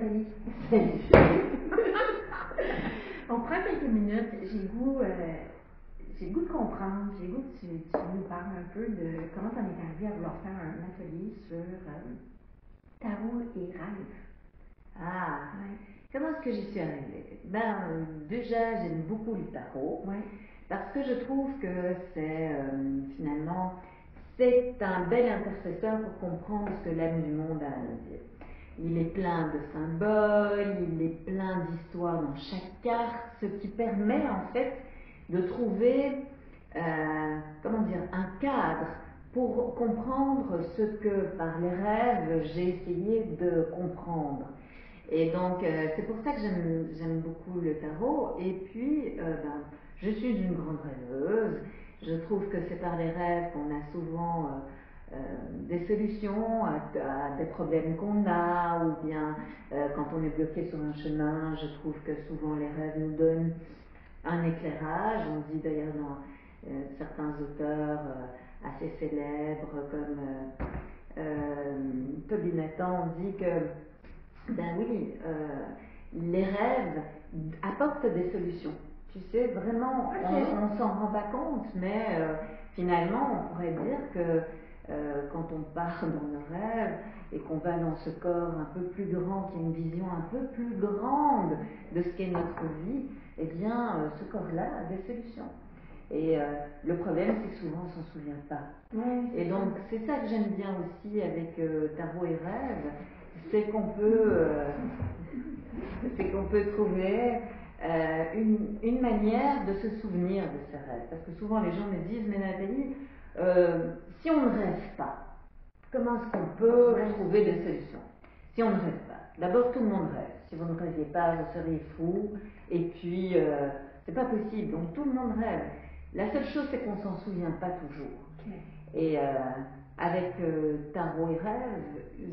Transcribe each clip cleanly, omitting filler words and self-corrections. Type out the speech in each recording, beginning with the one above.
Nathalie. On prend quelques minutes. J'ai le goût de comprendre. J'ai le goût que tu nous parles un peu de comment tu en es arrivé à vouloir faire un atelier sur tarot et rêve. Ah, comment est-ce que j'y suis arrivée? Déjà, j'aime beaucoup le tarot. Ouais. Parce que je trouve que c'est finalement, c'est un bel intercesseur pour comprendre ce que l'âme du monde a à nous dire. Il est plein de symboles, il est plein d'histoires dans chaque carte, ce qui permet en fait de trouver, un cadre pour comprendre ce que par les rêves j'ai essayé de comprendre. Et donc c'est pour ça que j'aime beaucoup le tarot. Et puis je suis une grande rêveuse. Je trouve que c'est par les rêves qu'on a souvent des solutions à des problèmes qu'on a, ou bien quand on est bloqué sur un chemin, je trouve que souvent les rêves nous donnent un éclairage. On dit d'ailleurs dans certains auteurs assez célèbres comme Toby Nathan, on dit que les rêves apportent des solutions. Tu sais, vraiment, on s'en rend pas compte, mais finalement, on pourrait dire que quand on part dans le rêve et qu'on va dans ce corps un peu plus grand, qui a une vision un peu plus grande de ce qu'est notre vie, eh bien, ce corps-là a des solutions. Et le problème, c'est que souvent, on ne s'en souvient pas. Et donc, c'est ça que j'aime bien aussi avec tarot et rêve, c'est qu'on peut trouver une manière de se souvenir de ses rêves. Parce que souvent les gens me disent, mais Nathalie, si on ne rêve pas, comment est-ce qu'on peut trouver des solutions? Si on ne rêve pas, d'abord tout le monde rêve. Si vous ne rêviez pas, vous seriez fou. Et puis, c'est pas possible. Donc tout le monde rêve. La seule chose, c'est qu'on s'en souvient pas toujours. Et avec tarot et rêve,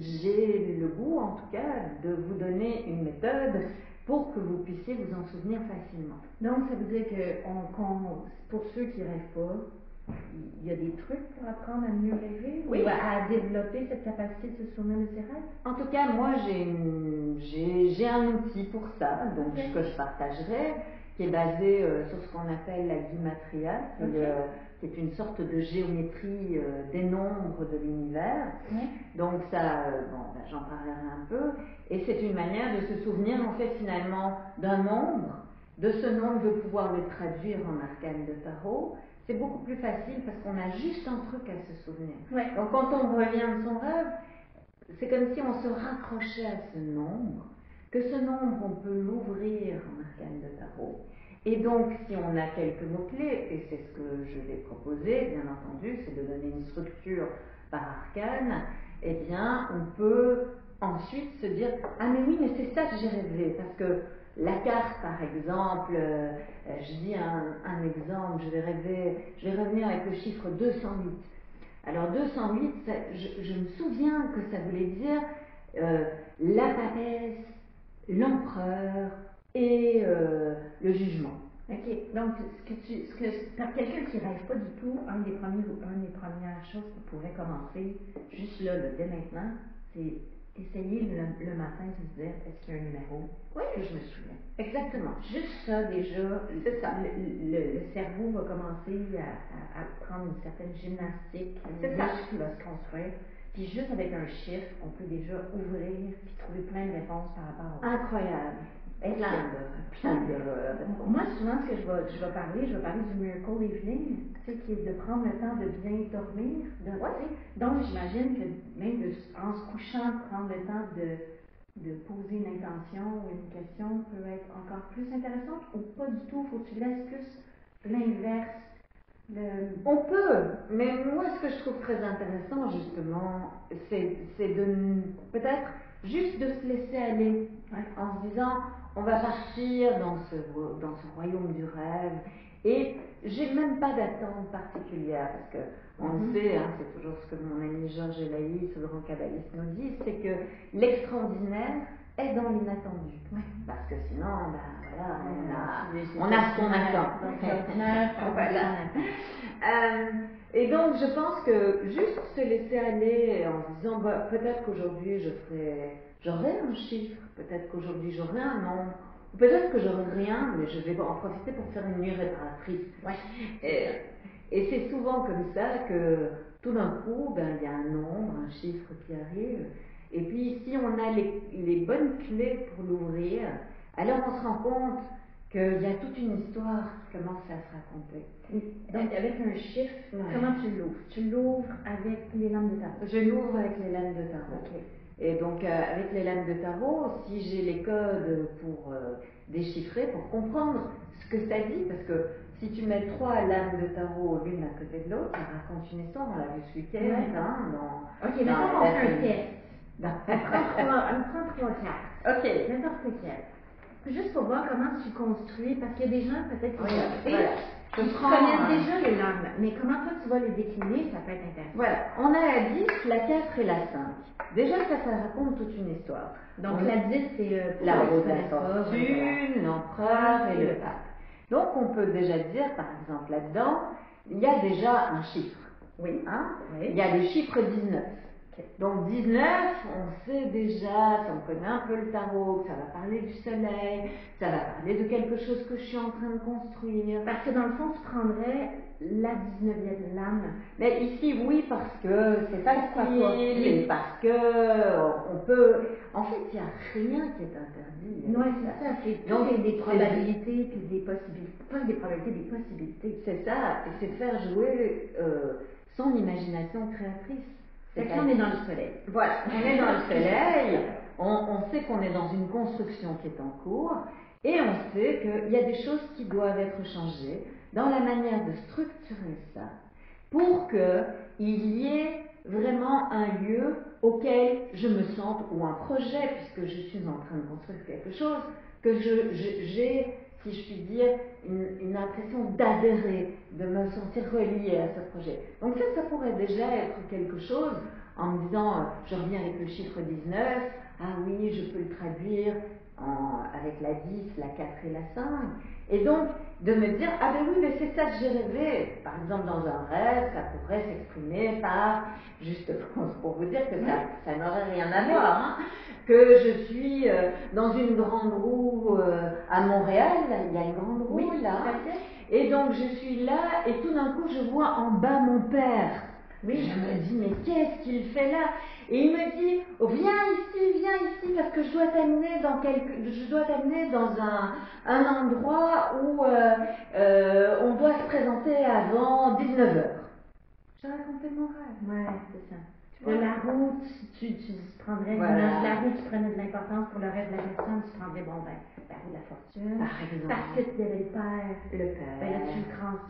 j'ai le goût, en tout cas, de vous donner une méthode pour que vous puissiez vous en souvenir facilement. Donc, ça veut dire que pour ceux qui ne rêvent pas, il y a des trucs pour apprendre à mieux rêver, ou à développer cette capacité de se souvenir de ses rêves? En tout cas, moi, j'ai un outil pour ça, donc que je partagerai, qui est basé sur ce qu'on appelle la Gematria, qui est une sorte de géométrie des nombres de l'univers. Donc ça, j'en parlerai un peu. Et c'est une manière de se souvenir en fait finalement d'un nombre, de ce nombre, de pouvoir le traduire en arcane de tarot. C'est beaucoup plus facile parce qu'on a juste un truc à se souvenir. Donc quand on revient de son rêve, c'est comme si on se raccrochait à ce nombre, que ce nombre on peut l'ouvrir en arcane de tarot. Et donc, si on a quelques mots-clés, et c'est ce que je vais proposer, bien entendu, c'est de donner une structure par arcane, eh bien, on peut ensuite se dire « Ah mais oui, mais c'est ça que j'ai rêvé », parce que la carte, par exemple, je dis un exemple, je vais revenir avec le chiffre 208. Alors 208, je me souviens que ça voulait dire la papesse, l'empereur, et le jugement. Ok, donc par quelqu'un qui ne rêve pas du tout, une des premières choses qui pourrait commencer, juste là, dès maintenant, c'est essayer le matin de se dire, est-ce qu'il y a un numéro? Oui, que je me souviens. Exactement. Juste ça, déjà, c'est ça. Le cerveau va commencer à prendre une certaine gymnastique, c'est ça, qui va se construire. Puis juste avec un chiffre, on peut déjà ouvrir puis trouver plein de réponses par rapport au... Incroyable. Plein de Moi, souvent, ce que je vais parler du Miracle Evening, tu sais, qui est de prendre le temps de bien dormir. Donc, j'imagine que même en se couchant, prendre le temps de poser une intention ou une question peut être encore plus intéressante, ou pas du tout, faut que tu laisses plus l'inverse. On peut, mais moi ce que je trouve très intéressant justement, c'est de peut-être juste de se laisser aller en se disant on va partir dans ce royaume du rêve, et j'ai même pas d'attente particulière parce que on le sait, c'est toujours ce que mon ami Georges Elaïs, ce grand kabbaliste, nous dit, c'est que l'extraordinaire est dans l'inattendu. Parce que sinon, on a ce qu'on attend. Voilà. Et donc, je pense que juste se laisser aller en se disant, peut-être qu'aujourd'hui je ferai j'aurai un chiffre, peut-être qu'aujourd'hui j'aurai un nombre, ou peut-être que j'aurai rien, mais je vais en profiter pour faire une nuit réparatrice. Ouais. Et c'est souvent comme ça que tout d'un coup, il y a un nombre, un chiffre qui arrive. Et puis si on a les bonnes clés pour l'ouvrir, alors on se rend compte qu'il y a toute une histoire qui commence à se raconter. Donc avec un chiffre, comment tu l'ouvres? Tu l'ouvres avec les lames de tarot? Je l'ouvre avec les lames de tarot. Okay. Et donc avec les lames de tarot, si j'ai les codes pour déchiffrer, pour comprendre ce que ça dit, parce que si tu mets 3 lames de tarot l'une à côté de l'autre, ça raconte une histoire, on l'a vu ce week-end. Ok, maintenant on fait un test. On prend 3 cartes. Ok. N'importe quelle. Juste pour voir comment tu construis, parce qu'il y a des gens peut-être qui connaissent déjà les lames, mais comment toi tu vas les décliner, ça peut être intéressant. Voilà, on a la 10, la 4 et la 5. Déjà ça raconte toute une histoire. Donc la 10 c'est la roue de la fortune, l'empereur et le pape. Donc on peut déjà dire, par exemple là-dedans, il y a déjà un chiffre. Oui. Il y a le chiffre 19. Donc 19, on sait déjà, si on connaît un peu le tarot, que ça va parler du soleil, ça va parler de quelque chose que je suis en train de construire. Parce que dans le fond, tu prendrais la 19e lame. Mais ici, oui, parce que c'est facile, et parce que on peut... En fait, il n'y a rien qui est interdit. Oui, c'est ça. C'est des probabilités, puis des possibilités. Pas des probabilités, des possibilités. C'est ça, et c'est de faire jouer son imagination créatrice. C'est qu'on est dans le soleil. Voilà, on est dans le soleil, on sait qu'on est dans une construction qui est en cours, et on sait qu'il y a des choses qui doivent être changées dans la manière de structurer ça, pour qu'il y ait vraiment un lieu auquel je me sente, ou un projet, puisque je suis en train de construire quelque chose, que j'ai, si je puis dire, une impression d'adhérer, de me sentir reliée à ce projet. Donc ça pourrait déjà être quelque chose, en me disant, je reviens avec le chiffre 19, ah oui, je peux le traduire avec la 10, la 4 et la 5, et donc de me dire, ah ben oui, mais c'est ça que j'ai rêvé. Par exemple, dans un rêve, ça pourrait s'exprimer par, juste pour vous dire que ça n'aurait rien à voir, que je suis dans une grande roue à Montréal, il y a une grande roue là, et donc je suis là, et tout d'un coup je vois en bas mon père. Oui, je me dis, mais qu'est-ce qu'il fait là? Et il me dit, oh, viens ici, parce que je dois t'amener dans un endroit où on doit se présenter avant 19h. J'ai raconté mon rêve. Ouais, c'est ça. La route, tu prendrais la route, tu prenais de l'importance pour le reste de la personne, tu prendrais la roue de la fortune. Par exemple. Parce que tu avais le père. Là,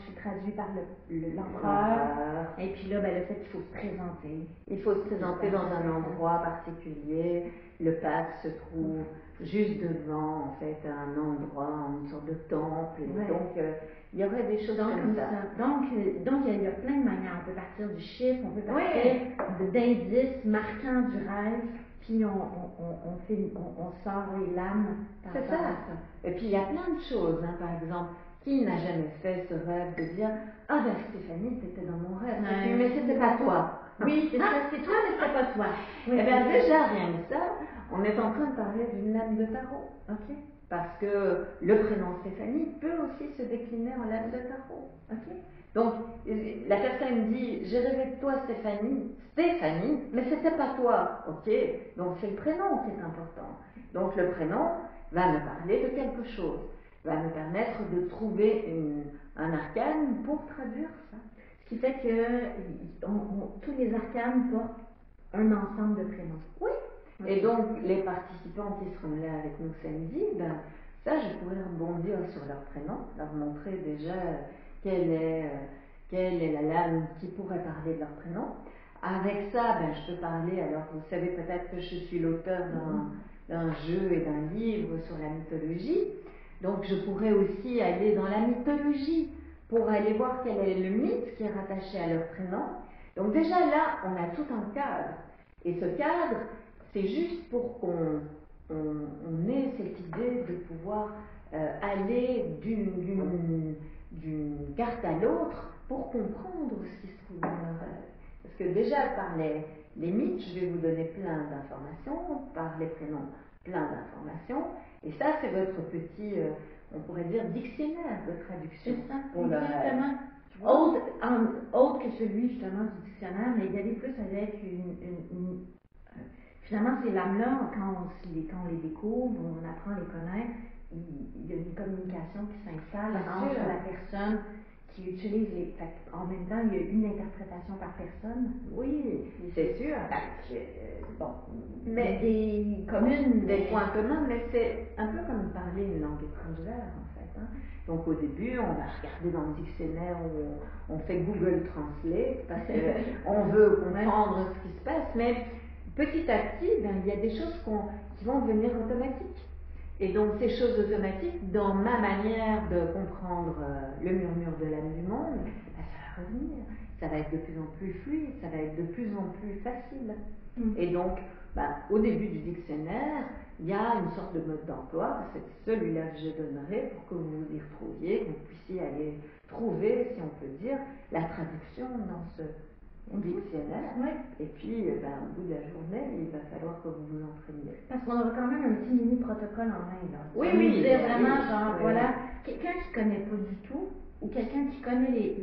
tu traduis par l'empereur. Et puis là, le fait qu'il faut se présenter. Il faut se présenter dans un endroit particulier. Le pape se trouve juste devant, en fait, un endroit, une sorte de temple. Et donc, il y aurait des choses comme ça. Donc, il y a plein de manières. On peut partir du chiffre, on peut partir d'indices marquants du rêve, puis on sort les lames. C'est ça. Et puis, il y a plein de choses. Par exemple, qui n'a jamais fait ce rêve de dire, ah ben Stéphanie, t'étais dans mon rêve, mais c'était pas toi. Oui, c'est toi, mais c'était pas toi. Oui, bien déjà, rien que ça, on est en train de parler d'une lame de tarot. Ok. Parce que le prénom Stéphanie peut aussi se décliner en lame de tarot. Ok. Donc, la personne dit, j'ai rêvé de toi Stéphanie, mais c'était pas toi. Ok. Donc, c'est le prénom qui est important. Donc, le prénom va me parler de quelque chose, va me permettre de trouver un arcane pour traduire ça. Ce qui fait que tous les arcanes portent un ensemble de prénoms. Oui. Et donc, les participants qui seront là avec nous samedi, ça, je pourrais rebondir sur leur prénom, leur montrer déjà quelle est la lame qui pourrait parler de leur prénom. Avec ça, je peux parler, alors vous savez peut-être que je suis l'auteur d'un jeu et d'un livre sur la mythologie, donc je pourrais aussi aller dans la mythologie pour aller voir quel est le mythe qui est rattaché à leur prénom. Donc déjà là, on a tout un cadre. Et ce cadre, c'est juste pour qu'on ait cette idée de pouvoir aller d'une carte à l'autre pour comprendre ce qui se trouve dans le rêve. Parce que déjà, par Les mythes, je vais vous donner plein d'informations, par les prénoms, plein d'informations, et ça, c'est votre petit, on pourrait dire, dictionnaire de traduction. C'est ça, pour exactement. Autre que celui justement du dictionnaire, mais y aller plus avec finalement, ces lames-là, quand on les découvre, on apprend à les connaître, il y a une communication qui s'installe entre la personne qui utilise en même temps, il y a une interprétation par personne. Oui, c'est sûr. Bon, mais des communes. Des points communs, mais c'est un peu comme parler une langue étrangère en fait. Hein. Donc au début, on va regarder dans le dictionnaire, on fait Google Translate parce qu'on veut comprendre ce qui se passe, mais petit à petit, il y a des choses qui vont devenir automatiques. Et donc ces choses automatiques, dans ma manière de comprendre le murmure de l'âme du monde, ça va revenir. Ça va être de plus en plus fluide, ça va être de plus en plus facile. Et donc, au début du dictionnaire, il y a une sorte de mode d'emploi, c'est celui-là que je donnerai pour que vous vous y retrouviez, que vous puissiez aller trouver, si on peut dire, la traduction dans ce dictionnaire. Et puis, au bout de la journée, il va falloir que vous vous entraîniez. Parce qu'on aura quand même un petit mini protocole en main. Là. Oui. Dire vraiment, genre, voilà, quelqu'un qui ne connaît pas du tout, ou quelqu'un qui connaît les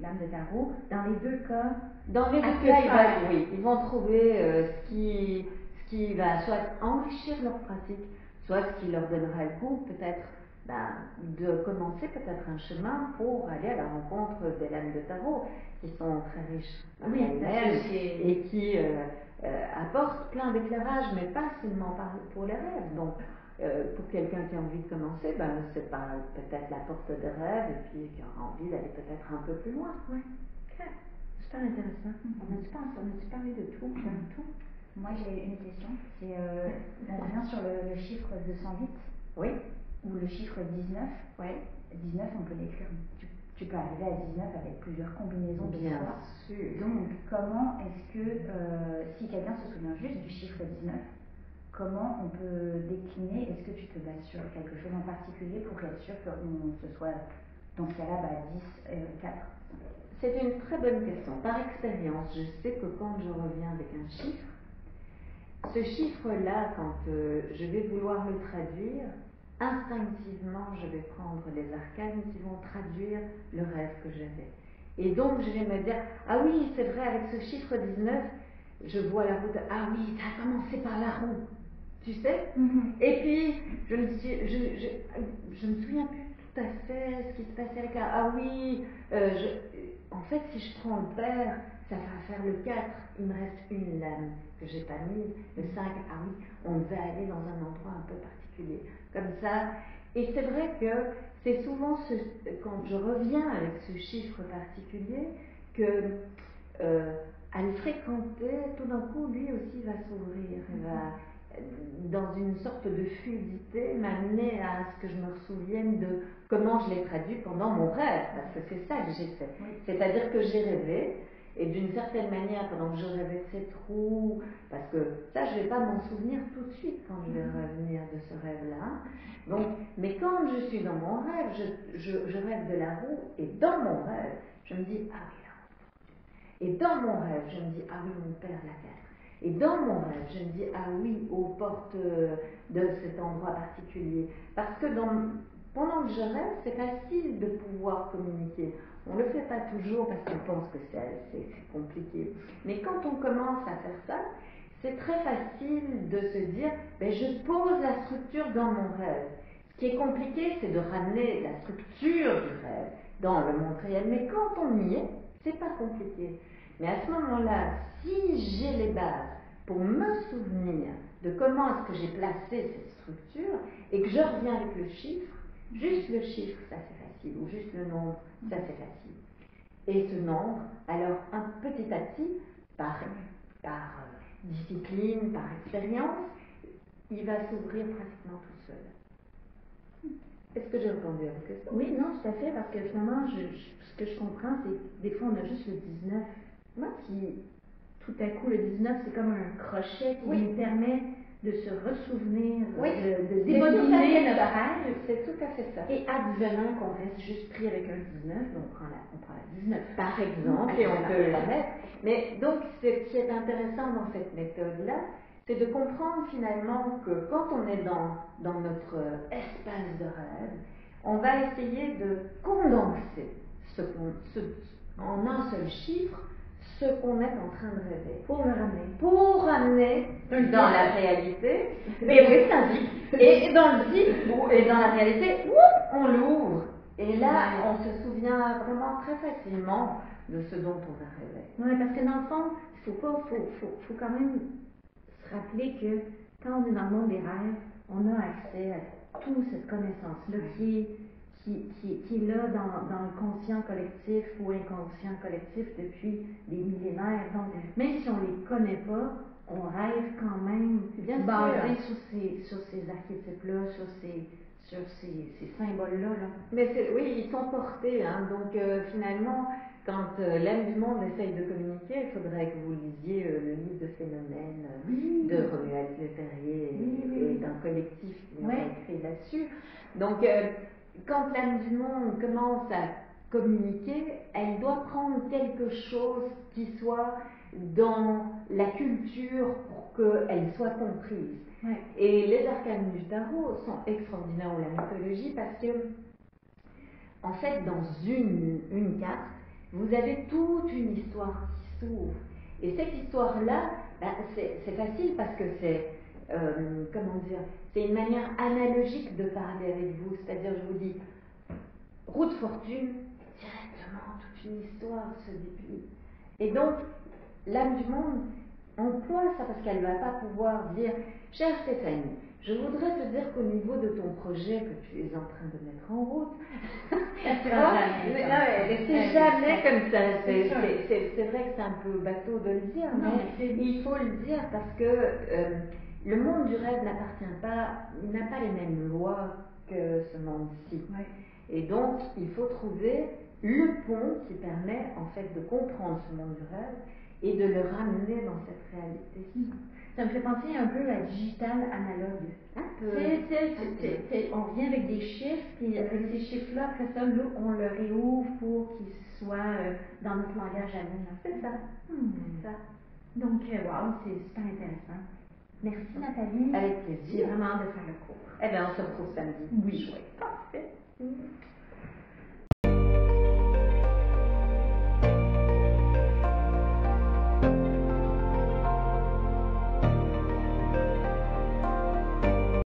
lames de tarot, dans les deux cas, ils vont trouver ce qui va soit enrichir leur pratique, soit ce qui leur donnera le goût, peut-être, de commencer peut-être un chemin pour aller à la rencontre des lames de tarot, qui sont très riches et qui apportent plein d'éclairage, mais pas seulement pour les rêves. Donc, pour quelqu'un qui a envie de commencer, c'est peut-être la porte des rêves et puis qui aura envie d'aller peut-être un peu plus loin. Oui, okay. Super intéressant. On a-tu parlé de tout, tout? Moi j'ai une question, on revient sur le chiffre 208. Oui. Ou le chiffre 19. Oui. 19, on peut l'écrire, tu peux arriver à 19 avec plusieurs combinaisons de Bien fois. sûr. Donc comment est-ce que, si quelqu'un se souvient juste du chiffre 19, comment on peut décliner? Est-ce que tu te bases sur quelque chose en particulier pour être sûr que ce soit, dans ce cas-là, 10, 4? C'est une très bonne question. Par expérience, je sais que quand je reviens avec un chiffre, ce chiffre-là, quand je vais vouloir le traduire, instinctivement, je vais prendre les arcanes qui vont traduire le rêve que j'avais. Et donc, je vais me dire, ah oui, c'est vrai, avec ce chiffre 19, je vois la route, ah oui, ça a commencé par la roue. Tu sais? Et puis, je me souviens plus tout à fait ce qui se passait avec la... Ah oui, en fait, si je prends le père, ça va faire le 4. Il me reste une lame que j'ai pas mise. Le 5, ah oui, on va aller dans un endroit un peu particulier. Comme ça. Et c'est vrai que c'est souvent quand je reviens avec ce chiffre particulier que... à le fréquenter, tout d'un coup, lui aussi va s'ouvrir, va, dans une sorte de fluidité, m'amener à ce que je me souvienne de comment je l'ai traduit pendant mon rêve, parce que c'est ça que j'ai fait. C'est-à-dire que j'ai rêvé, et d'une certaine manière, pendant que je rêvais de cette roue, parce que ça, je ne vais pas m'en souvenir tout de suite quand je vais revenir de ce rêve-là. Donc, mais quand je suis dans mon rêve, je rêve de la roue, et dans mon rêve, je me dis, ah oui, et dans mon rêve, je me dis, ah oui, mon père la 4. Et dans mon rêve, je me dis, ah oui, aux portes de cet endroit particulier. Parce que pendant que je rêve, c'est facile de pouvoir communiquer. On ne le fait pas toujours parce qu'on pense que c'est compliqué. Mais quand on commence à faire ça, c'est très facile de se dire, je pose la structure dans mon rêve. Ce qui est compliqué, c'est de ramener la structure du rêve dans le monde réel. Mais quand on y est, c'est pas compliqué. Mais à ce moment-là, si j'ai les bases pour me souvenir de comment est-ce que j'ai placé cette structure et que je reviens avec le chiffre, juste le chiffre, ça c'est facile, ou juste le nombre, ça c'est facile. Et ce nombre, alors petit à petit, par discipline, par expérience, il va s'ouvrir pratiquement tout seul. Est-ce que j'ai répondu à votre question? Oui, non, tout à fait, parce que finalement, ce que je comprends, c'est que des fois, on a juste le 19. Moi, qui, tout à coup, le 19, c'est comme un crochet qui nous permet de se ressouvenir, Oui, de c'est tout à débobiner fait notre ça. rêve. C'est tout à fait ça. Et advenant qu'on reste juste pris avec un 19, on prend la 19. Par exemple, et on peut la mettre. Mais donc, ce qui est intéressant dans cette méthode-là, c'est de comprendre finalement que quand on est dans notre espace de rêve, on va essayer de condenser en un seul chiffre ce qu'on est en train de rêver. Pour ramener dans la réalité. Mais oui, c'est un zip. Et dans le zip, et dans la réalité, on l'ouvre. Et là, on se souvient vraiment très facilement de ce dont on a rêvé. Oui, parce que dans le fond, faut quand même se rappeler que quand on est dans le monde des rêves, on a accès à toute cette connaissance-là qui est là dans le conscient collectif ou inconscient collectif depuis des millénaires. Donc, même si on ne les connaît pas, on rêve quand même basé sur ces archétypes-là, sur ces symboles-là. Là. Mais oui, ils sont portés. Hein. Donc, finalement, quand l'âme du monde essaye de communiquer, il faudrait que vous lisiez le livre de Phénomène de Romuald Le Perrier et d'un collectif qui ont écrit là-dessus. Donc, quand l'âme du monde commence à communiquer, elle doit prendre quelque chose qui soit dans la culture pour qu'elle soit comprise. Ouais. Et les arcanes du tarot sont extraordinaires, ou la mythologie, parce que, en fait, dans une carte, vous avez toute une histoire qui s'ouvre. Et cette histoire-là, c'est facile parce que c'est, c'est une manière analogique de parler avec vous. C'est-à-dire, je vous dis, roue de fortune, directement, toute une histoire se déplie. Et donc, l'âme du monde emploie ça parce qu'elle ne va pas pouvoir dire, chère Stéphanie, je voudrais te dire qu'au niveau de ton projet que tu es en train de mettre en route, c'est jamais comme ça. C'est vrai que c'est un peu bateau de le dire, mais il faut le dire parce que le monde du rêve n'appartient pas, il n'a pas les mêmes lois que ce monde-ci. Ouais. Et donc, il faut trouver le pont qui permet en fait de comprendre ce monde du rêve et de le ramener dans cette réalité. Ça me fait penser un peu à digital analogue. Un peu. On vient avec des chiffres, puis avec ces chiffres-là, après ça, là, on le réouvre pour qu'ils soient dans notre langage à nous. C'est ça. C'est ça. Donc, wow, c'est super intéressant. Merci Nathalie. Avec plaisir. J'ai vraiment hâte de faire le cours. Eh bien, on se retrouve samedi. Oui. Chouette. Parfait.